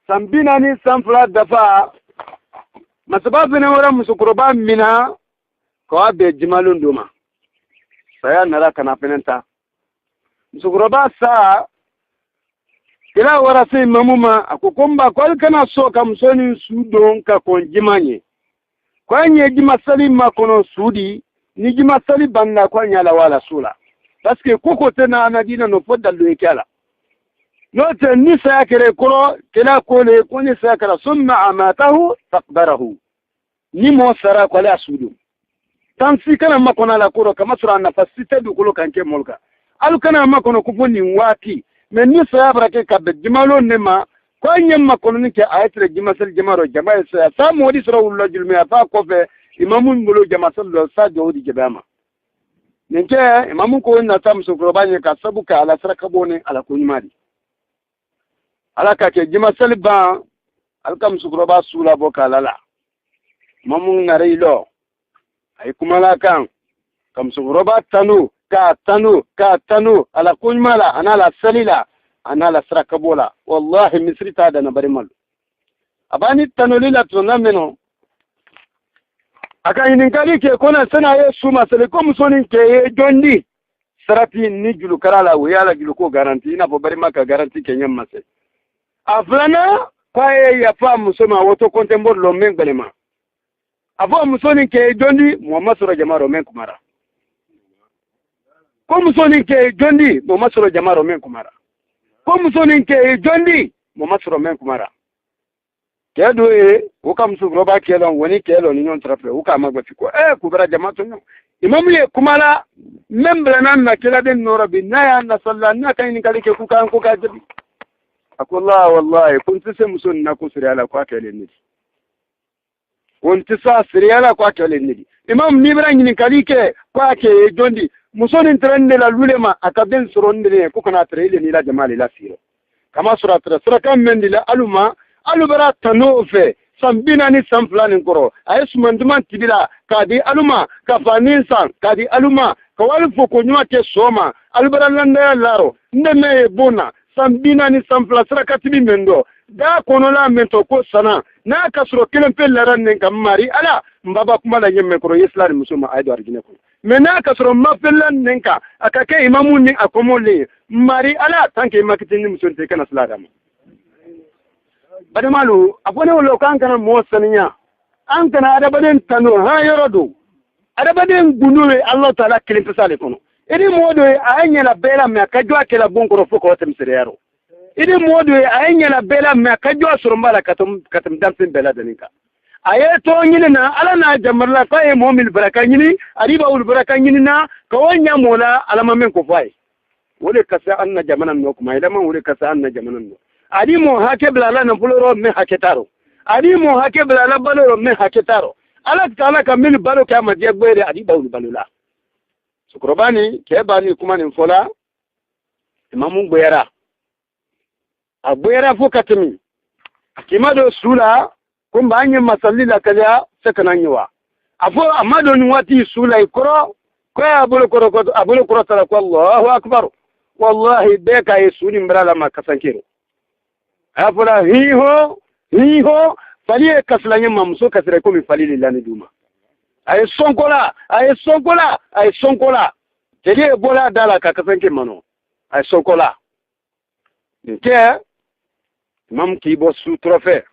sambina ni sanfla dafa masababina wara musukroba mina ko abe jimalun duma saya nara kana penenta musukroba sa kila wara sai mamuma akukomba kwal kana so kam soni sudon ka kon jimanye kwanye jimasali makono sudi ni jimasali banna kwanya la wala sula parce que koko tena anadina no fodal do ekala note ni sakere koro kila kole koni sakara summa amatahu taqbarahu ni mo sara kwala asudu tansi kana makona la koro kama sura nafasite du kolo kanke molka alu kana makono kufuni wati men ni sabra ke kabbe jimalo nema kwanye makono ni ke aytre jimasal jamaro jamaa sa modi sura ulul julmi afa ko fe imamun mulo jamasal lo sa jodi jabama ninke imamun ko na tam su probanye ka sabuka ala saraka bone ala kunyimadi alaka ke jimasal ba alkam su proba sula boka lala mamun narilo ay kumala kan kam su proba tanu ka tanu ala kunyimala ana la salila ana la saraka bola wallahi misri ta da na bari mal abani tanu lila tunameno aka hinin kali ke kona sana ye suma sele ko musonin ke ye jondi sarati ni julu karala wo yala julu ko garanti ina bo bari maka garanti ke nyam mase aflana kwaye ya fa musoma woto kontembo lo men belema avo musonin ke jondi muhammad sura jamaro men kumara ko musonin ke jondi muhammad sura jamaro men kumara ko musonin ke jondi muhammad sura men kumara kedo ukam su roba kelon woni kelon nyon trafe ukam magfiko kubara jama'atu nyon imam ye kumala membra nan na kila den norabi na ya na sallanna kan ni kalike ku kan ku gajabi akullah wallahi kuntu se musun na ku siriyala kwa kelen ni kuntu sa siriyala kwa kelen ni imam ni bran ni kalike kwa ke jondi musonin trende la lulema akaben suronde ku kana trele ni la jamali la siro kama sura kan mendila aluma alubara tanofe sambina ni samflani koro ayesumanduma tibila kadi aluma kafanin san kadi aluma kawali foko nyuma ke soma alubara landa laro ndeme bona sambina ni samfla sira katibi mendo da kono la mento ko sana na kasro kelen pelaran nen kamari ala mbaba kuma la yemme koro yesla ni musuma aido arjine ko mena kasro mafelan nenka akake imamu ni akomole mari ala tanke makitini musunte kana sladama badamalu abone wolo kan kana mo saninya an kana adabaden tano ha yorodo adabaden gunuwe Allah taala kilimta sale kono idi modo ayenya la bela me akajwa kala bonkoro foko watem siriyaro idi modo ayenya la bela me akajwa surumbala katum damsin bela danika ayeto nyine na ala na jamarla fa e momil baraka nyini ariba ul baraka nyini na kawanya mola alama men ko fay wole kasa anna jamanan no kuma ila man wole kasa anna jamanan no adi mo hake blala na buloro me haketaro adi mo hake blala baloro me haketaro ala taala kamil balo kama je gbere adi bawul balula sukrobani ke bani kuma nin fola imamu gbera agbera fokatimi akimado sula kumba anye masallila kala sakananywa afo amado ni wati sula ikoro kwa abulu koro tala kwa Allahu akbar wallahi beka yesuni mbrala makasankiro afula hiho faliye kaslanye mamso kasire ko mi falili lani duma ay sonkola tele bola dala ka kasanke mano ay sonkola nke imam kibo su trofe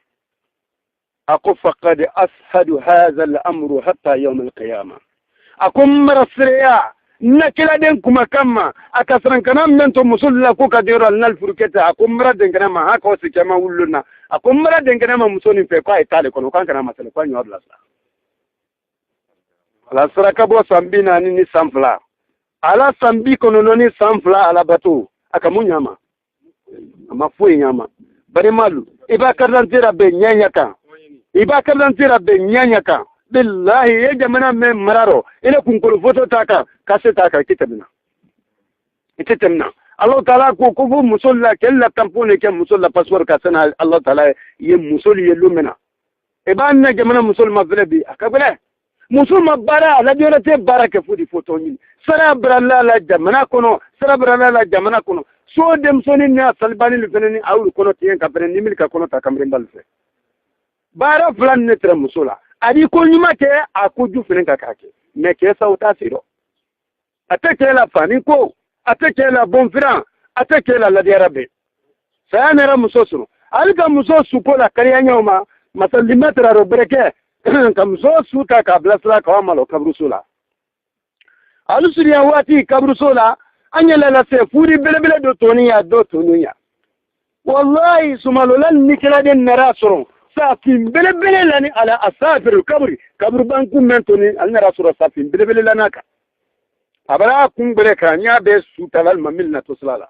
ako faqad ashadu hadha al-amru hatta yawm al-qiyamah akum rasriya nakila den kuma kama akasran kana mento musulla ko kadiro nal furketa akumra den kana ma haka wasi kama wulluna akumra den kana ma musoni pe ko ay tale kono kan kana masale ko nyor la sara kabo sambina ni samfla ala sambi kono noni samfla ala batu akamunyama amafu nyama bari malu iba karantira be nyanya kan billahi ye jamana me mararo ile kunkolo foto taka kase taka kitabina Allah taala ko bu musolla kella tampone ke musolla password ka sana Allah taala ye musoli ye lumena e banna jamana musulma velebi akabele musulma bara la diorate baraka fudi foto ni sara bralla la jamana kono so dem soni na salbani lu feneni awul kono tiyen ka feneni mil ka kono ta kamre mbalse bara flan ne tra musula adi ko nyuma ke akuju fenen ka kake me ke sauta siro atake la fani ko atake la bon fran atake la ladi arabe sana ra musosuru alga musosu ko la kariya nyoma masalimetra ro breke ka musosu ka blasla ka malo kabrusula alusuriya wati kabrusula anyala la se furi bele do toniya wallahi sumalolan nikila den narasoro safin bele lani ala asafir kabri banku mentoni al narasoro safin bele lanaka abara kun bele kanya be sutalal mamilna toslala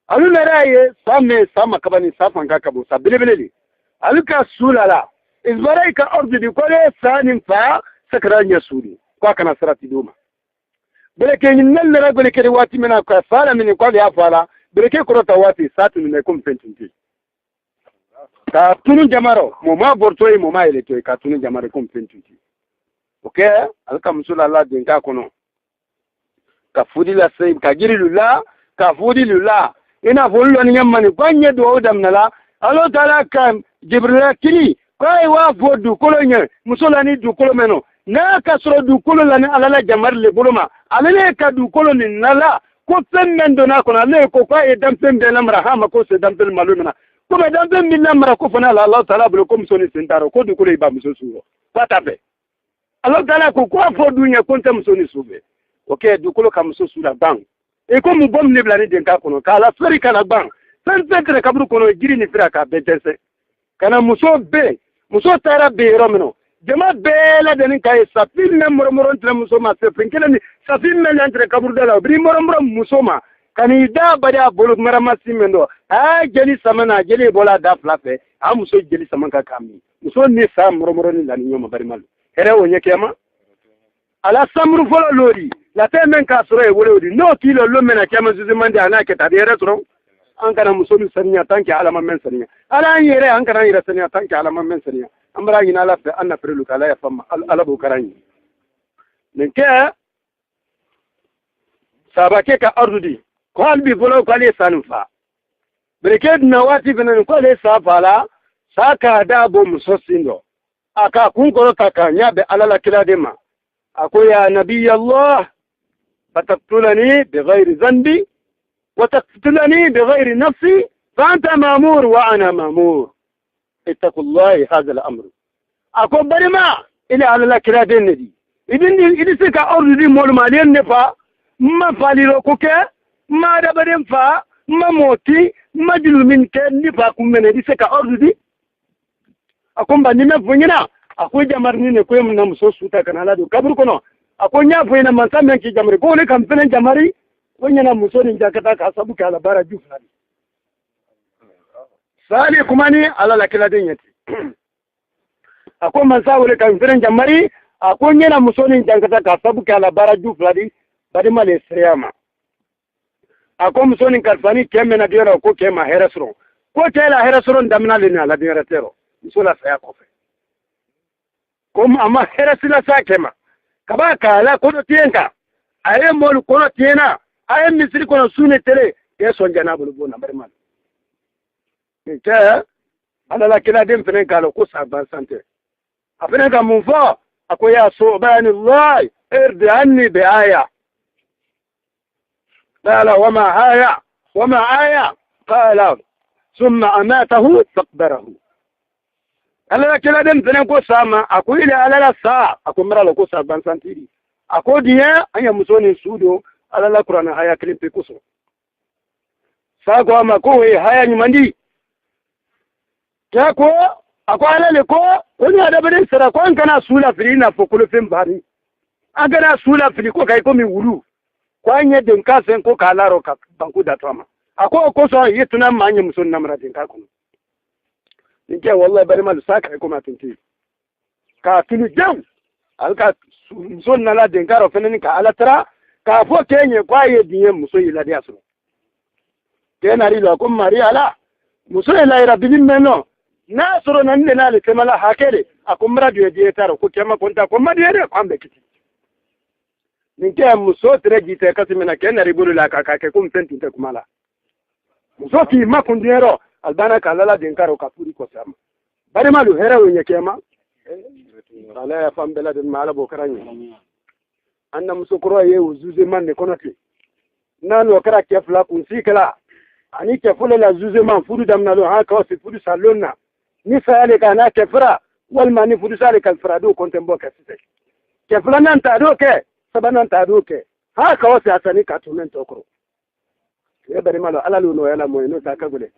alu naraye sama kabani safan ka kabo sa bele aluka sulala izbaraika ordi di kole sanin fa sakranya suri kwa kana sarati duma بركة ينال نرى بركة واتي منا كفارة من يقال يا فارا بركة كروتا واتي ساتو من يكون فنتنتي كاتونو جمارو مما بورتوي مما إليتوي كاتونو جمارو يكون فنتنتي أوكي ألقى مسؤول الله دينكا كونو كفودي لا سيب كجري لولا كفودي لولا إنا فولو نيماني كوني دو أودم نلا ألو تلا كان جبريل كلي كاي وافودو كولو ني مسؤولاني دو كولو منو na ka soro dukolo la ni alala jamar le boloma alale ka dukolo ni nala ko femmen na kono ale ko fa e dampen be lamra ha ma ko se dampen malumina ko be dampen min lamra ko fana Allah taala blo ko musoni sentaro ko dukolo iba muso suro pata be Allah taala ko fo dunya ko tam musoni sube okay dukolo ka muso sura bang e ko mu bom ne blani den ka kono ka la feri kana bang sen sentre kabru kono jiri ni fira ka betese kana muso be muso tara be romino jama bela deni kay safin na moro entre musoma se prinkela ni safin na entre kaburdala bri moro musoma kani da bada bolu marama simendo a jeli samana jeli bola da flafe a muso jeli samanka kami muso ni sa moro ni lani nyoma bari mal here wonye kema ala samru folo lori la temen ka soro e wolodi no kilo lo mena kema zuzi mande ana ke tadere tro an kana muso ni sanya tanki alama men sanya ala yere an kana yere sanya tanki alama men sanya amra ina la fe anna frelu kala ya fama ala bu karani ninke sabake ka ardudi ko albi bolo ko le sanfa breke na wati benen ko le safala saka da bo musosindo aka kun ko taka nyabe alala kiladema ako ya nabiy allah fataqtulani bighairi dhanbi وتقتلني بغير نفسي فأنت مأمور وأنا مأمور اتقوا الله هذا الأمر أكو برما إلى على الكرادين دي إذن سكا أرض دي مول مالين نفا ما فالي كوكا ما دبرين فا ما موتي ما جلو من كن نفا كم من دي سكا أرض دي أكو بنيمة فنينا أكو جمرني نكوي من نمسو سوتا كنالا دو كبر كنو أكو نيا فينا منسا من كي جمري كوني كم فين جمري wanyana musoni njakata ka sabu ka la bara ju fulani sali kumani ala la kila denyati ako mansa wale kan firen jamari ako nyana musoni njakata ka sabu ka la bara ju fulani badi male siyama ako musoni kalfani kemme na dira ko kema herasro ko tela herasro ndamna le na la dira tero musola saya kofe kom ama herasila sa kema kabaka la ko tienka aye mol ko tiena aye misiri kono sune tele ke sonjana bulu bona barman ke ala la kila dem fenen kala ko sa ban sante afena ka mun fo akoya subhanallah irdi anni bi aya qala wama aya qala thumma amatahu faqbarahu ala la kila dem fenen ko sama akoyile ala la sa akomra ko sa ban santiri akodiya anya musoni sudo ala la Qur'an haya klipe kuso sako ama ko we haya nyumandi jako akwala le ko wani ada bade sara ko kana sula firina fokulu fembari agara sula fili ko kai ko mi wulu ko anye den ka sen ko kalaro ka banku da tama ako ko so yituna manye musun namra den ka kuno nike wallahi bari mal saka ko matinti ka tunu jam alka musun nala den ka ro fenani ka alatara ka fo kenye kwaye diye muso ila dia so kena rilo ko mari ala muso ila rabbil meno na soro nan ne na le kemala hakere akumra diye diye taro ko kema konta ko madiye de kwambe kiti ninke muso tere jite kasimena kena ribulu la ka ke kum senti te kumala muso ki makundero albana kalala denkaro kapuri ko sama bari malu hera wonya kema ala ya fam bela den mala bo karanyi anna musukuro ye uzuze man ne konati nanu kara kefla kun sikala ani kefula la zuze man fudu damna lo ha ka si fudu salonna ni sale kana kefra wal mani fudu sale kal frado kontembo ka sise kefla nan ta do ke sabanan ta do ke ha ka wasi asani ka tumen tokro ya bari malo ala lu no yala moy no ta kabule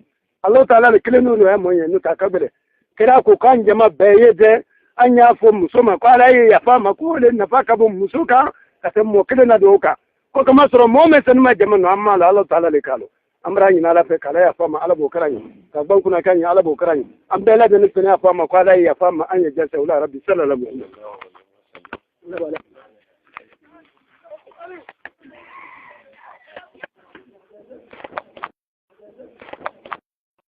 Allah ta'ala le kilenu no ya moy no ta kabule kira ko kan jama baye de anya fo musoma ko ala ya fama ko le nafaka bu musuka ka mo kilena doka ko kama soro momen san ma jama no amma Allah ta'ala le kalo amra ni ala fe kala ya fama ala bo karani ka ban kuna kan ya ala bo karani am bela de ni ya fama ko ala ya fama anya jasa wala rabbi sallallahu alaihi wasallam